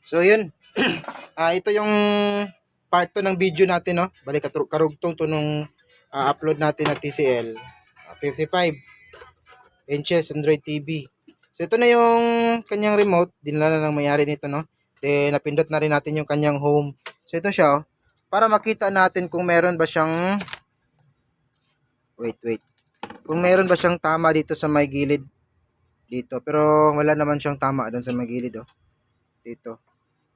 So yun. Ito yung part 2 ng video natin, no. Balik karugtong to nung upload natin na TCL 55 inches Android TV. So ito na yung kanyang remote, dinala na ng mayari nito, no. Then napindot na rin natin yung kanyang home. So ito siya, oh, para makita natin kung meron ba siyang wait. Kung meron ba siyang tama dito sa may gilid dito. Pero wala naman siyang tama doon sa may gilid, oh. Dito.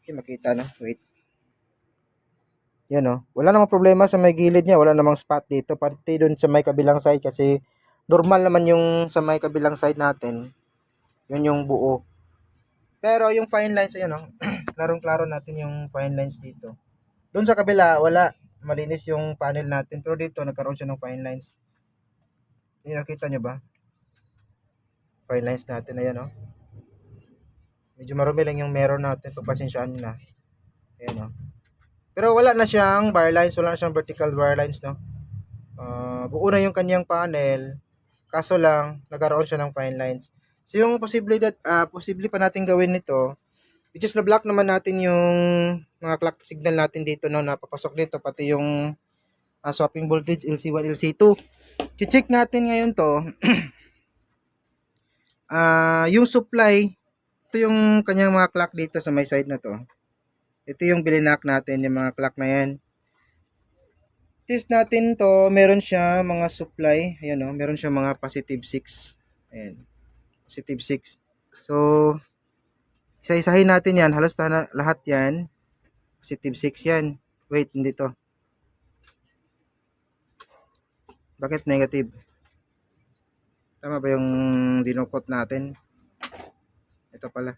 Okay, makita na. Wait. Yan, oh. Wala namang problema sa may gilid niya. Wala namang spot dito. Pati doon sa may kabilang side kasi normal naman yung sa may kabilang side natin. Yun yung buo. Pero yung fine lines, ayan, oh. Klarong-klaro natin yung fine lines dito. Doon sa kabila, wala. Malinis yung panel natin. Pero dito, nagkaroon siya ng fine lines. Yung nakita nyo ba? Fine lines natin, ayan, oh. Medyo marumi lang yung meron natin. Pagpasensyaan nyo na. Ayan, oh. Pero wala na siyang bar lines, wala na siyang vertical bar lines, no. Buo na yung kanyang panel. Kaso lang nagkaroon siya ng fine lines. So yung posible pa natin gawin nito, which is na-block naman natin yung mga clock signal natin dito, no, napapasok dito pati yung swapping voltage LC1, LC2. I-check natin ngayon to. Yung supply, ito yung kanyang mga clock dito sa may side na to. Ito yung bilinak natin, yung mga clock na yan. Test natin to, meron siya mga supply, ayan, oh, meron siya mga positive 6. Ayan, positive 6. So, isa-isahin natin yan, halos lahat yan, positive 6 yan. Wait, hindi to. Bakit negative? Tama ba yung dinukot natin? Ito pala.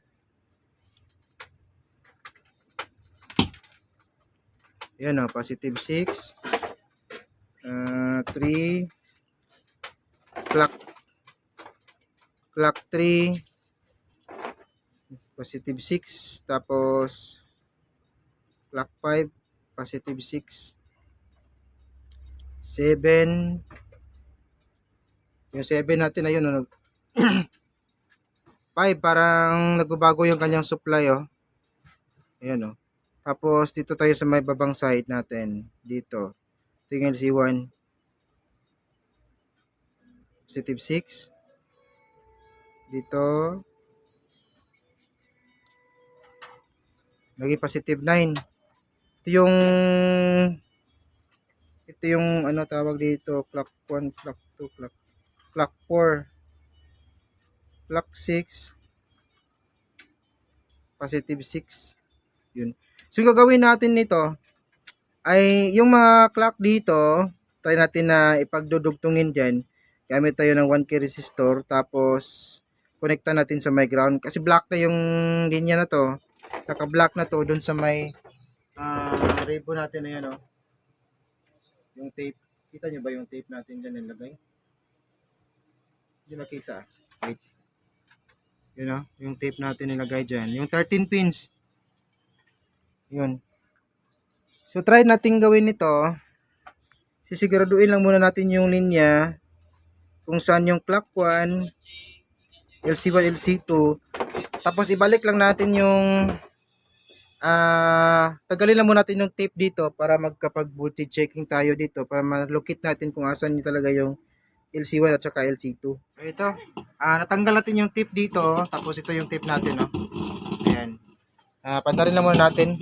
Ayan, oh, positive 6. 3 clock 3 positive 6, tapos clock 5 positive 6, 7 yung 7 natin ayun, ano, 5 parang nagbabago yung kanyang supply, oh. Ayan, oh. Tapos dito tayo sa may babang side natin dito, tingin C1 positive 6 dito, naging positive 9. Ito yung ano tawag dito, clock 1, clock 2, clock 4, clock 6 positive 6. Yun. So yung gagawin natin nito ay yung mga clock dito, try natin na ipagdudugtungin dyan. Gamit tayo ng 1K resistor, tapos connecta natin sa may ground. Kasi black na yung linya na to. Naka-black na to dun sa may ribbon natin na yan, oh. Yung tape. Kita nyo ba yung tape natin dyan nilagay? Hindi nakita. Wait. Yun, oh. Yung tape natin nilagay dyan. Yung 13 pins. Yun. So try natin gawin ito. Sisiguraduhin lang muna natin yung linya kung saan yung clock 1, LC1, LC2. Tapos ibalik lang natin yung tagalin lang muna natin yung tape dito para magkapag voltage checking tayo dito para ma-locate natin kung asan yung talaga yung LC1 at saka LC2. So ito, natanggal natin yung tape dito, tapos ito yung tape natin, no. Ayan. Pantarin lang muna natin.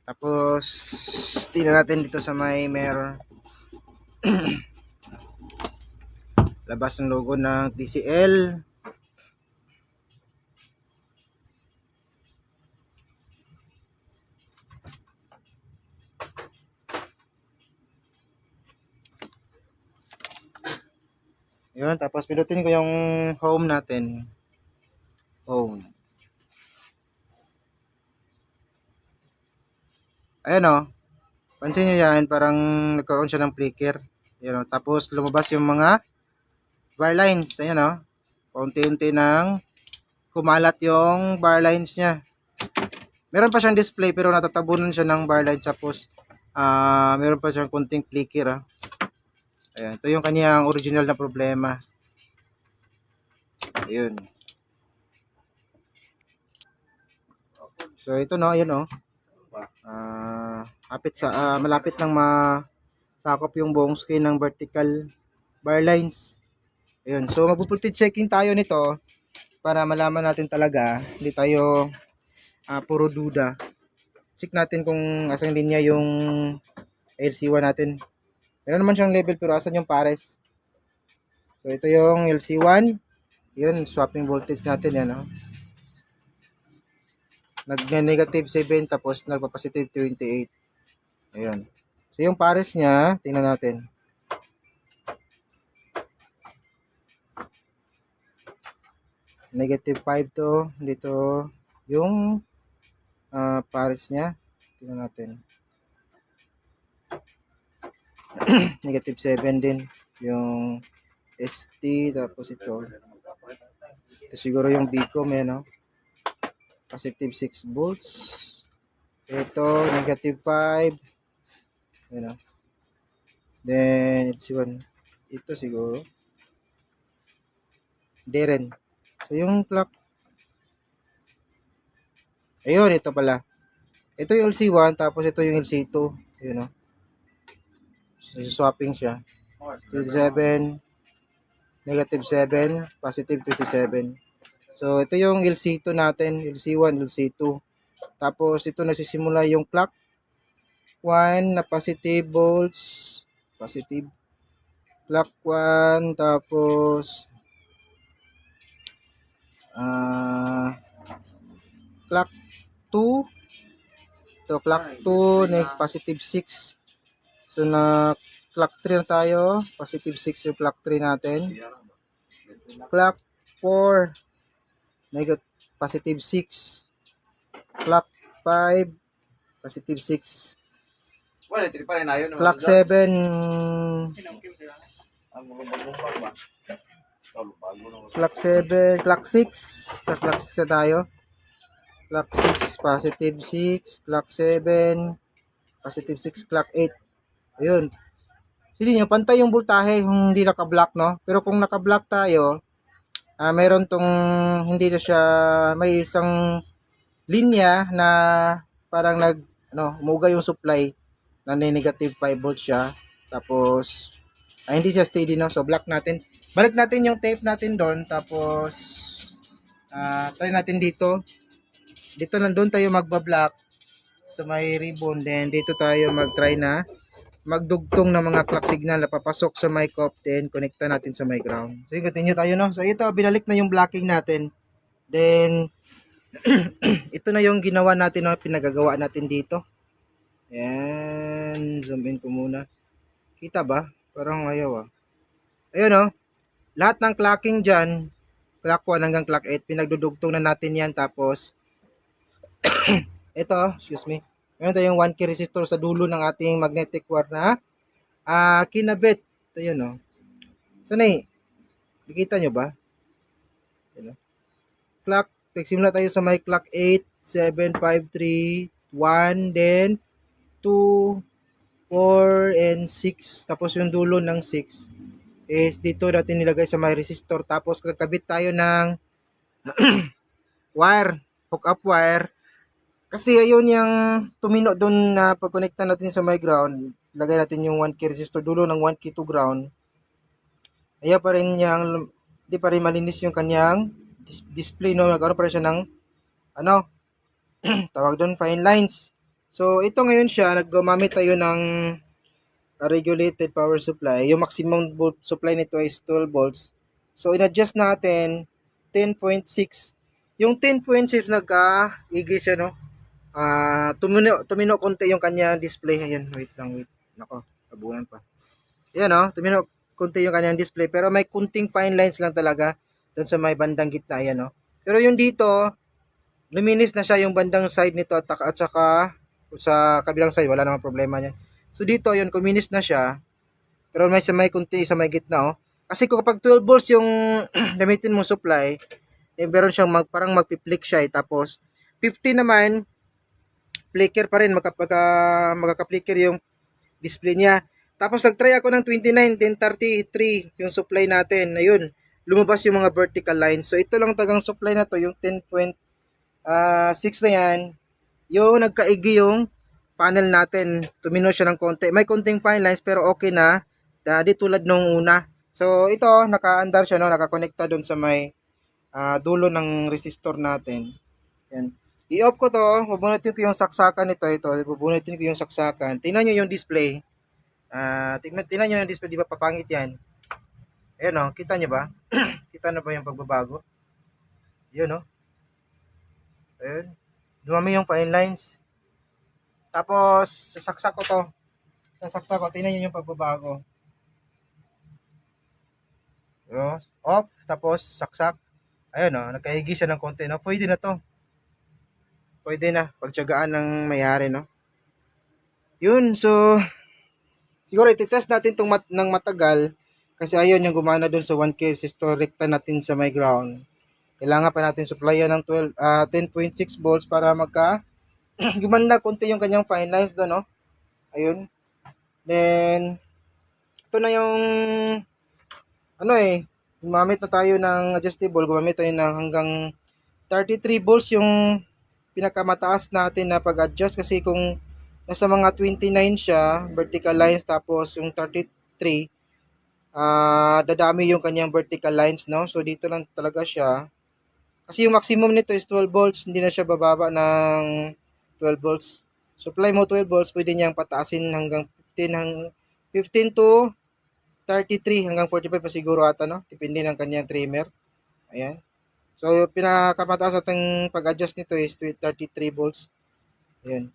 Tapos tingnan natin dito sa may meron labas ng logo ng TCL. Yun, tapos pinutin ko yung home natin. Home. Ayan, oh. Pansin nyo yan, parang nagkaroon siya ng flicker. Ayan, oh. Tapos lumabas yung mga bar lines. Ayan, oh. Paunti-unti nang kumalat yung bar lines niya. Meron pa siyang display pero natatabunan siya ng bar lines. Tapos meron pa siyang kunting flicker, ah. Ayan, ito yung kanyang original na problema. Ayun. So ito no, ayun oh. Malapit nang masakop yung buong skin ng vertical bar lines. Ayun. So magpo-voltage checking tayo nito para malaman natin talaga, hindi tayo puro duda. Check natin kung asang linya yung LC1 natin. Meron naman siyang level pero asan yung pares. So ito yung LC1. Yun, swapping voltage natin yan. Oh. Nag-negative 7 tapos nagpa-positive 28. Ayun. So yung pares niya, tingnan natin. Negative 5 to. Dito yung pares niya. Tingnan natin. Negative 7 din. Yung ST tapos ito. Ito siguro yung Bicom yan, no? Positive 6 volts. Ito, negative 5. Ayan, no? Then, it's one. Ito siguro. Hindi rin. So, yung clock. Ayun, ito pala. Ito yung LC1, tapos ito yung LC2. Ayun, no? So, swapping siya. 27, negative 7, positive 27. So, ito yung LC2 natin. LC1, LC2. Tapos, ito nasisimula yung clock. 1 na positive volts. Positive. Clock 1. Tapos, clock 2. Ito, clock 2. Positive 6. So, na clock 3 na tayo. Positive 6 yung clock 3 natin. Clock 4. Positive 6. Clock 5. Positive 6. Clock 7. Clock 7. Clock 6. Sa clock 6 na tayo. Clock 6. Positive 6. Clock 7. Positive 6. Clock 8. Ayun. Sige nyo, pantay yung voltahe kung hindi naka-block, no? Pero kung naka-block tayo, meron tong hindi na siya, may isang linya na parang umuga yung supply na negative 5 volts siya. Tapos, hindi siya steady, no? So, block natin. Balik natin yung tape natin doon. Tapos, try natin dito. Dito doon tayo magbablock sa may ribbon. Then, dito tayo mag-try na magdugtong ng mga clock signal na papasok sa mic off, then connecta natin sa mic ground. So, continue tayo, no? So, ito, binalik na yung blocking natin. Then, ito na yung ginawa natin, no? Pinagagawa natin dito. Ayan, zoom in ko muna. Kita ba? Parang ayaw, Ayun, no? Lahat ng clocking dyan, clock 1 hanggang clock 8, pinagdudugtong na natin yan. Tapos, ito, excuse me. Meron tayong 1K resistor sa dulo ng ating magnetic wire na kinabit. Ito yun, no? Sanay, nakita nyo ba? Yun, no? Clock, simula tayo sa may clock 8, 7, 5, 3, 1, then 2, 4, and 6. Tapos yung dulo ng 6 is dito natin nilagay sa may resistor. Tapos nagkabit tayo ng wire, hook up wire. Kasi ayun yung tumino doon na pagkonekta natin sa my ground. Lagay natin yung 1K resistor dulo ng 1K to ground. Ayaw pa rin yung, di pa rin malinis yung kanyang display, no? Nagkaroon pa rin siya ng, tawag doon, fine lines. So, ito ngayon siya, naggumamit tayo ng regulated power supply. Yung maximum volt supply nito is 12 volts. So, in-adjust natin 10.6. Yung 10.6 nagka-igi siya, no? Tumino konti yung kanya display. Ayan, wait. Nako, tabunan pa. Ayan, no? Tumino konti yung kanyang display. Pero may kunting fine lines lang talaga doon sa may bandang gitna. Ayan, no? Pero yung dito, luminis na siya yung bandang side nito at saka sa kabilang side, wala namang problema niya. So dito, yun, kuminis na siya. Pero may kunti sa may gitna, Kasi kung kapag 12 volts yung gamitin mo supply, meron siyang parang magpi-flick siya, Tapos, 50 naman, flicker pa rin, magkaka-flicker yung display niya. Tapos nag-try ako ng 29, then 33 yung supply natin. Ayun, lumabas yung mga vertical lines. So ito lang tagang supply na to, yung 10.6 na yan. yung nagkaigi yung panel natin. Tumino siya ng konti. May konting fine lines pero okay na. Di tulad nung una. So ito, naka-andar siya, no? Nakakonekta doon sa may dulo ng resistor natin. Yan. I-off ko to. Bubunutin ko yung saksakan nito. Bubunutin ko yung saksakan. Tingnan nyo yung display. Tingnan nyo yung display. Di ba papangit yan? Ayan o. Kita nyo ba? Kita na ba yung pagbabago? Yun o. Ayan. Dumami yung fine lines. Tapos, sasaksak ko to. Sasaksak ko. Tingnan nyo yung pagbabago. Off. Tapos, saksak. Ayun o. Nagkahigi siya ng konti. No? Pwede na to. Pwede na. Pagtsagaan ng mayari, no? Yun. So, siguro ititest natin itong ng matagal. Kasi ayun yung gumana dun sa 1K resistor. Rekta natin sa my ground. Kailangan pa natin supplyan ng 10.6 volts para gumanda konti yung kanyang fine lines doon, no? Ayun. Then, ito na yung gumamit na tayo ng adjustable. Gumamit tayo ng hanggang 33 volts yung pinakamataas natin na pag-adjust. Kasi kung nasa mga 29 siya, vertical lines, tapos yung 33, dadami yung kanyang vertical lines, no? So, dito lang talaga siya. Kasi yung maximum nito is 12 volts, hindi na siya bababa ng 12 volts. Supply mo 12 volts, pwede niyang pataasin hanggang 15 to 33 hanggang 45 pa siguro ata, no? Depende ng kanyang trimmer. Ayan. So, yung pinakamataas ating pag-adjust nito is 33 volts. Ayan.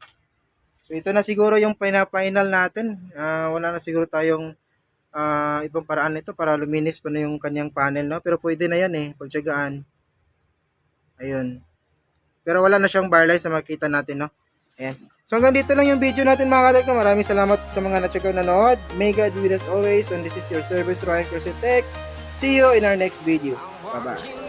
So, ito na siguro yung final natin. Wala na siguro tayong ibang paraan nito para luminis pa na yung kanyang panel, no? Pero pwede na yan eh, pagtsagaan. Ayun. Pero wala na siyang bar lights na makita natin, no? Ayan. So hanggang dito lang yung video natin mga katekno. Maraming salamat sa mga na-check out nanood. May God with us always. And this is your service, Ryan Cruzetech. See you in our next video. Bye-bye.